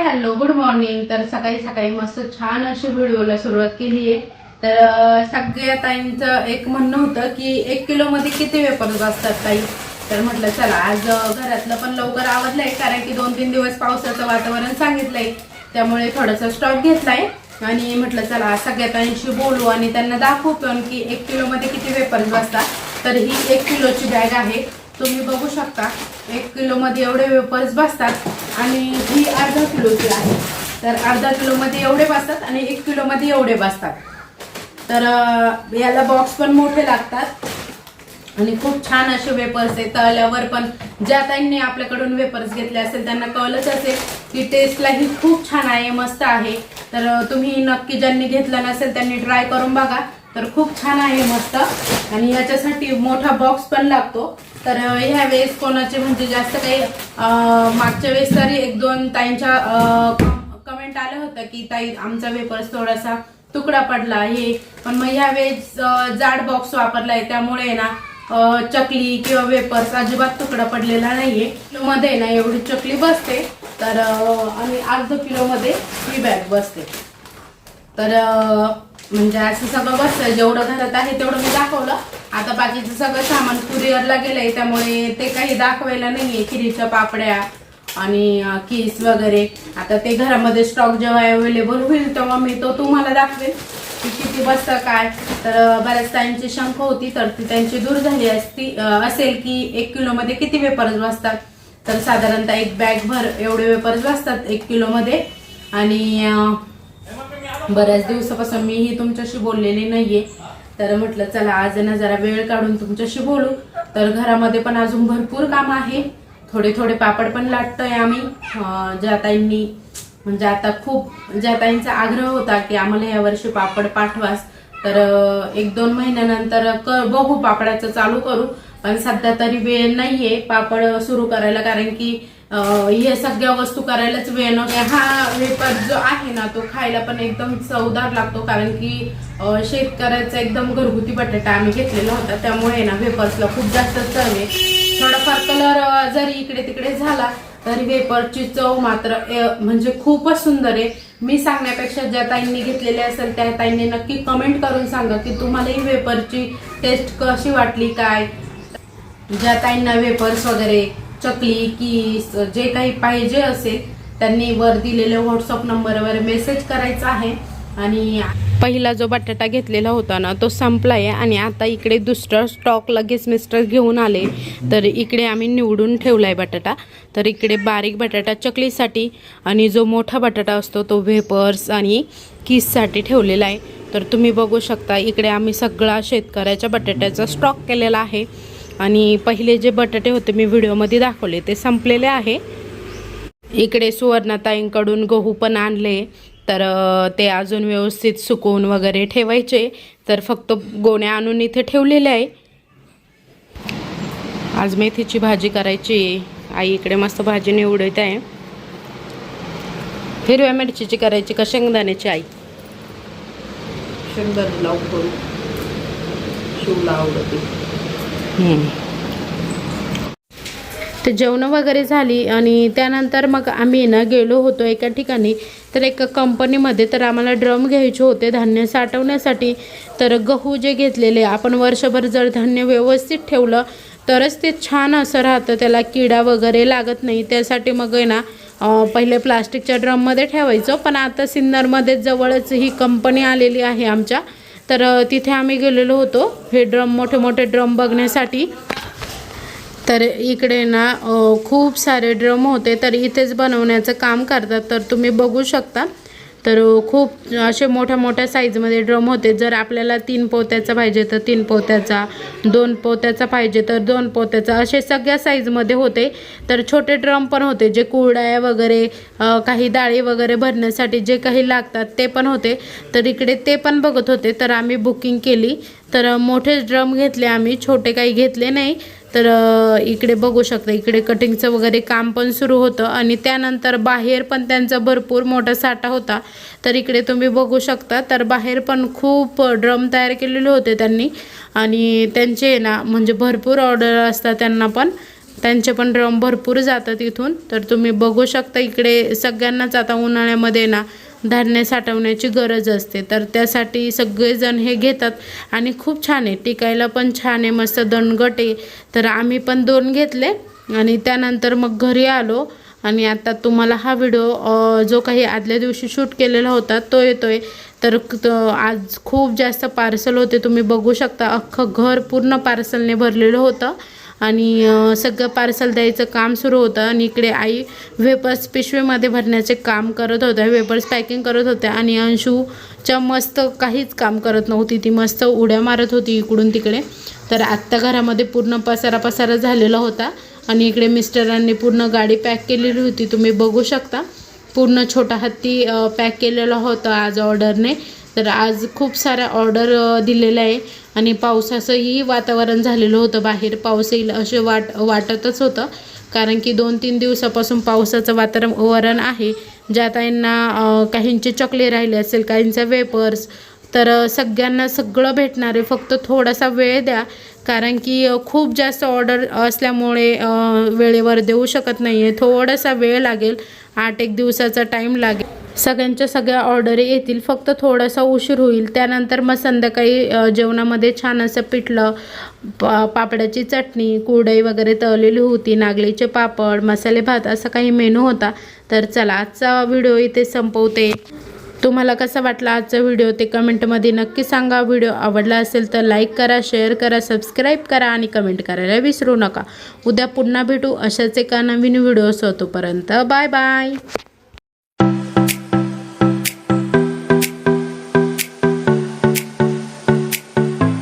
Hello good morning. तर सकाळी सकाळी मस्त छान अशी व्हिडिओला सुरुवात केली आहे। तर सगळ्या ताईंचं एक म्हणणं होतं की 1 किलो मध्ये किती वेपर्स असतात ताई। तर म्हटलं चला आज घरातलं पण लवकर आवरलंय, कारण की 2-3 दिवस पावसाचं वातावरण सांगितलंय, त्यामुळे थोडासा स्टॉक घेतलाय आणि म्हटलं चला सगळ्या ताईंशी बोलू आणि त्यांना दाखवू पण की 1 किलो मध्ये किती वेपर्स बसतात। तर ही 1 किलोची बॅग आहे, तुम्ही बघू शकता 1 किलो मध्ये एवढे वेपर्स बसतात आणि ही अर्धा किलोची आहे। तर अर्धा किलो मध्ये एवढे बसतात आणि 1 किलो मध्ये एवढे बसतात। तर याला बॉक्स पण मोठे लागतात आणि खूप छान असे वेपर्स आहेत। तळल्यावर पण ज्या ताईंनी आपल्याकडून वेपर्स घेतले असेल त्यांना कळलंच असेल की टेस्टला ही खूप छान आहे, मस्त आहे। तर तुम्ही नक्की ज्यांनी घेतलं नसेल त्यांनी ट्राय करून बघा, तर खूप छान आहे, मस्त। आणि याच्यासाठी मोठा बॉक्स पण लागतो। तर ह्या वेळेस कोणाचे म्हणजे जास्त काही मागच्या वेळेस तरी 1-2 ताईंच्या कमेंट आलं होतं की ताई आमचा वेपर्स थोडासा तुकडा पडला हे, पण मग ह्या वेळेस जाड बॉक्स वापरलाय त्यामुळे ना चकली किंवा वेपर्स अजिबात तुकडा पडलेला नाहीये। किलो मध्ये ना एवढी चकली बसते, तर आणि अर्धा किलो मध्ये ही बॅग बसते। तर म्हणजे असं सगळं बसतं, जेवढं घरात आहे तेवढं मी दाखवलं। आता बाकीचं सगळं सामान कुरिअरला गेलंय त्यामुळे ते काही दाखवायला नाहीये। खिरीच्या पापड्या आणि किस वगैरे आता ते घरामध्ये स्टॉक जेव्हा अवेलेबल होईल तेव्हा मी तो तुम्हाला दाखवेल की किती बसतं काय। तर बऱ्याच ताईंची शंका होती, तर ती त्यांची दूर झाली असेल की 1 किलो मध्ये किती वेपर्स बसतात। तर साधारणतः एक बॅग भर एवढे वेपर्स बसतात 1 किलो मध्ये। आणि बऱ्याच दिवसापासून मीही तुमच्याशी बोललेली नाहीये, तर म्हटलं चला आज ना जरा वेळ काढून तुमच्याशी बोलू। तर घरामध्ये पण अजून भरपूर काम आहे, थोडे थोडे पापड पण लाटतोय आम्ही। ज्या ताईंनी म्हणजे आता खूप ज्या ताईंचा आग्रह होता की आम्हाला या वर्षी पापड पाठवास, तर 1-2 महिन्यानंतर बघू पापडाचं चालू करू। पण सध्या तरी वेळ नाहीये पापड सुरू करायला, कारण की हे सगळ्या वस्तू करायलाच वेळ नव्हता। हा वेपर जो आहे ना तो खायला पण एकदम चवदार लागतो, कारण की शेतकऱ्याचा एकदम घरगुती बटाटा आम्ही घेतलेला होता, त्यामुळे ना वेपर्सला खूप जास्त चव आहे। थोडाफार कलर जरी इकडे तिकडे झाला तरी वेपरची चव मात्र म्हणजे खूपच सुंदर आहे। मी सांगण्यापेक्षा ज्या ताईंनी घेतलेले असेल त्या ताईंनी नक्की कमेंट करून सांगा की तुम्हाला ही वेपरची टेस्ट कशी वाटली काय। ज्या ताईंना वेपर्स वगैरे चकली किस जे काही पाहिजे असेल त्यांनी वर दिलेल्या व्हॉट्सअप नंबरवर मेसेज करायचा आहे। आणि पहिला जो बटाटा घेतलेला होता ना तो संपलाय आणि आता इकडे दुसरा स्टॉक लगेच मिस्टर घेऊन आले, तर इकडे आम्ही निवडून ठेवलाय बटाटा। तर इकडे बारीक बटाटा चकलीसाठी आणि जो मोठा बटाटा असतो तो वेपर्स आणि किससाठी ठेवलेला आहे। तर तुम्ही बघू शकता इकडे आम्ही सगळा शेतकऱ्याच्या बटाट्याचा स्टॉक केलेला आहे। आणि पहिले जे बटाटे होते मी व्हिडिओमध्ये दाखवले ते संपलेले आहे। इकडे सुवर्णाताईंकडून गहू पण आणले, तर ते अजून व्यवस्थित सुकवून वगैरे ठेवायचे, तर फक्त गोण्या आणून इथे ठेवलेले आहे। आज मेथीची भाजी करायची, आई इकडे मस्त भाजी निवडत आहे। हिरव्या मिरचीची करायची का शेंगदाण्याची आई? शेंगदाणे लावून शिवला आवडते। तर जेवण वगैरे झाली आणि त्यानंतर मग आम्ही ना गेलो होतो एका ठिकाणी, तर एका कंपनीमध्ये। तर आम्हाला ड्रम घ्यायचे होते धान्य साठवण्यासाठी। तर गहू जे घेतलेले आपण वर्षभर जर धान्य व्यवस्थित ठेवलं तरच ते छान असं राहतं, त्याला किडा वगैरे लागत नाही। त्यासाठी मग आहे ना पहिले प्लास्टिकच्या ड्रममध्ये ठेवायचो, पण आता सिन्नरमध्ये जवळच ही कंपनी आलेली आहे आमच्या, तर तिथे आम्ही गेलेलो होतो हे ड्रम मोठे मोठे ड्रम बघण्यासाठी। तर इकडे ना खूप सारे ड्रम होते, तर इथेच बनवण्याचं काम करतात। तर तुम्ही बघू शकता, तर खूप असे मोठ्या मोठ्या साईजमध्ये ड्रम होते। जर आपल्याला 3 पोत्याचा पाहिजे तर 3 पोत्याचा, 2 पोत्याचा पाहिजे तर 2 पोत्याचा, असे सगळ्या साईजमध्ये होते। तर छोटे ड्रम पण होते, जे कुरडया वगैरे काही डाळी वगैरे भरण्यासाठी जे काही लागतात ते पण होते। तर इकडे ते पण बघत होते, तर आम्ही बुकिंग केली। तर मोठे ड्रम घेतले आम्ही, छोटे काही घेतले नाही। तर इकडे बघू शकता इकडे कटिंगचं वगैरे काम पण सुरू होतं आणि त्यानंतर बाहेर पण त्यांचा भरपूर मोठा साठा होता। तर इकडे तुम्ही बघू शकता, तर बाहेर पण खूप ड्रम तयार केलेले होते त्यांनी, आणि त्यांचे ना म्हणजे भरपूर ऑर्डर असतात त्यांना पण। त्यांचे पण ड्रम भरपूर जातात इथून. तर तुम्ही बघू शकता इकडे सगळ्यांनाच आता उन्हाळ्यामध्ये ना धान्य साठवण्याची गरज असते, तर त्यासाठी सगळेजण हे घेतात आणि खूप छान आहे, टिकायला पण छान आहे, मस्त दणकट आहे. तर आम्ही पण 2 घेतले आणि त्यानंतर मग घरी आलो आणि आता तुम्हाला हा व्हिडिओ जो काही आदल्या दिवशी शूट केलेला होता तो येतोय. तर आज खूप जास्त पार्सल होते, तुम्ही बघू शकता अख्खं घर पूर्ण पार्सलने भरलेलं होतं आणि सगळं पार्सल द्यायचं काम सुरू होतं. आणि इकडे आई वेपर्स पिशवीमध्ये भरण्याचे काम करत होत्या, वेपर्स पॅकिंग करत होत्या आणि अंशूच्या मस्त काहीच काम करत नव्हती, ती मस्त उड्या मारत होती इकडून तिकडे. तर आत्ता घरामध्ये पूर्ण पसारा झालेला होता आणि इकडे मिस्टरांनी पूर्ण गाडी पॅक केलेली होती, तुम्ही बघू शकता. पूर्ण छोटा हत्ती पॅक केलेला होता आज ऑर्डरने. तर आज खूप साऱ्या ऑर्डर दिलेल्या आहे आणि पावसाचंही वातावरण झालेलं होतं, बाहेर पाऊस येईल असे वाटतच होतं, कारण की 2-3 दिवसापासून पावसाचं वातावरण आहे. ज्या ताईंना काहींचे चॉकलेट राहिले असेल, काहींचा वेपर्स, तर सगळ्यांना सगळं भेटणार आहे, फक्त थोडासा वेळ द्या, कारण की खूप जास्त ऑर्डर असल्यामुळे वेळेवर देऊ शकत नाही आहे, थोडासा वेळ लागेल, 8-1 दिवसाचा टाईम लागेल. सगळ्यांच्या सगळ्या ऑर्डरी येतील, फक्त थोडासा उशीर होईल. त्यानंतर मग संध्याकाळी जेवणामध्ये छान असं पिठलं, पापडाची चटणी, कुरडई वगैरे तळलेली होती, नागलीचे पापड, मसाले भात, असा काही मेनू होता. तर चला आजचा व्हिडिओ इथे संपवते. तुम्हाला कसा वाटला आजचा व्हिडिओ ते कमेंटमध्ये नक्की सांगा. व्हिडिओ आवडला असेल तर लाईक करा, शेअर करा, सबस्क्राईब करा आणि कमेंट करायला विसरू नका. उद्या पुन्हा भेटू अशाच एका नवीन व्हिडिओ. तोपर्यंत बाय बाय.